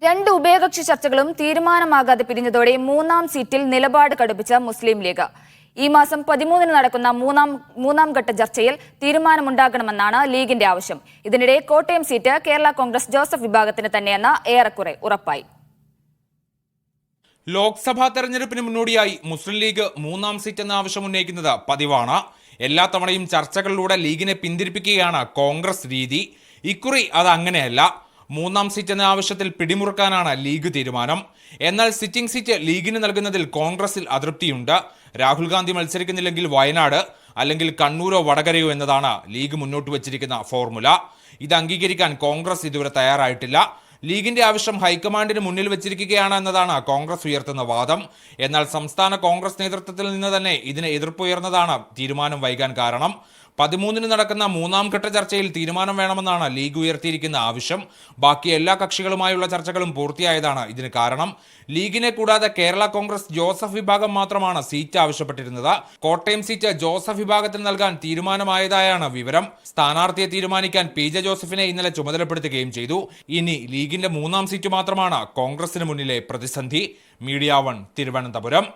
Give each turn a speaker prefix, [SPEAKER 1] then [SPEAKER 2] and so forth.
[SPEAKER 1] രണ്ട് ഉഭയകക്ഷി ചർച്ചകളും തീരുമാനമാകാതെ പിരിഞ്ഞതോടെ മൂന്നാം സീറ്റിൽ നിലപാട് കടുപ്പിച്ച മുസ്ലിം ലീഗ്. ഈ മാസം 13-ന് നടക്കുന്ന മൂന്നാം ഘട്ട ചർച്ചയിൽ തീരുമാനമുണ്ടാകണമെന്നാണ് ലീഗിന്റെ ആവശ്യം. ഇതിനിടെ കോട്ടയം സീറ്റ് കേരള കോൺഗ്രസ് ജോസഫ് വിഭാഗത്തിന് തന്നെയെന്ന് ഏറെക്കുറെ ഉറപ്പായി.
[SPEAKER 2] ലോക്സഭാ തെരഞ്ഞെടുപ്പിന് മുന്നോടിയായി മുസ്ലിം ലീഗ് മൂന്നാം സീറ്റ് എന്ന ആവശ്യം ഉന്നയിക്കുന്നത് പതിവാണ്. എല്ലാ തവണയും ചർച്ചകളിലൂടെ ലീഗിനെ പിന്തിരിപ്പിക്കുകയാണ് കോൺഗ്രസ് രീതി. ഇക്കുറി അത് അങ്ങനെയല്ല. മൂന്നാം സീറ്റ് എന്ന ആവശ്യത്തിൽ പിടിമുറുക്കാനാണ് ലീഗ് തീരുമാനം. എന്നാൽ സിറ്റിംഗ് സീറ്റ് ലീഗിന് നൽകുന്നതിൽ കോൺഗ്രസിൽ അതൃപ്തിയുണ്ട്. രാഹുൽ ഗാന്ധി മത്സരിക്കുന്നില്ലെങ്കിൽ വയനാട്, അല്ലെങ്കിൽ കണ്ണൂരോ വടകരയോ എന്നതാണ് ലീഗ് മുന്നോട്ട് വച്ചിരിക്കുന്ന ഫോർമുല. ഇത് അംഗീകരിക്കാൻ കോൺഗ്രസ് ഇതുവരെ തയ്യാറായിട്ടില്ല. ലീഗിന്റെ ആവശ്യം ഹൈക്കമാൻഡിന് മുന്നിൽ വെച്ചിരിക്കുകയാണ് എന്നതാണ് കോൺഗ്രസ് ഉയർത്തുന്ന വാദം. എന്നാൽ സംസ്ഥാന കോൺഗ്രസ് നേതൃത്വത്തിൽ നിന്ന് തന്നെ ഇതിന് എതിർപ്പുയർന്നതാണ് തീരുമാനം വൈകാൻ കാരണം. 13-ന് നടക്കുന്ന മൂന്നാം ഘട്ട ചർച്ചയിൽ തീരുമാനം വേണമെന്നാണ് ലീഗ് ഉയർത്തിയിരിക്കുന്ന ആവശ്യം. ബാക്കി എല്ലാ കക്ഷികളുമായുള്ള ചർച്ചകളും പൂർത്തിയായതാണ് ഇതിന് കാരണം. ലീഗിനെ കൂടാതെ കേരള കോൺഗ്രസ് ജോസഫ് വിഭാഗം മാത്രമാണ് സീറ്റ് ആവശ്യപ്പെട്ടിരുന്നത്. കോട്ടയം സീറ്റ് ജോസഫ് വിഭാഗത്തിന് നൽകാൻ തീരുമാനമായതായാണ് വിവരം. സ്ഥാനാർത്ഥിയെ തീരുമാനിക്കാൻ PJ ജോസഫിനെ ഇന്നലെ ചുമതലപ്പെടുത്തുകയും ചെയ്തു. ഇനി ലീഗിന്റെ മൂന്നാം സീറ്റ് മാത്രമാണ് കോൺഗ്രസിന് മുന്നിലെ പ്രതിസന്ധി. മീഡിയ 1 തിരുവനന്തപുരം.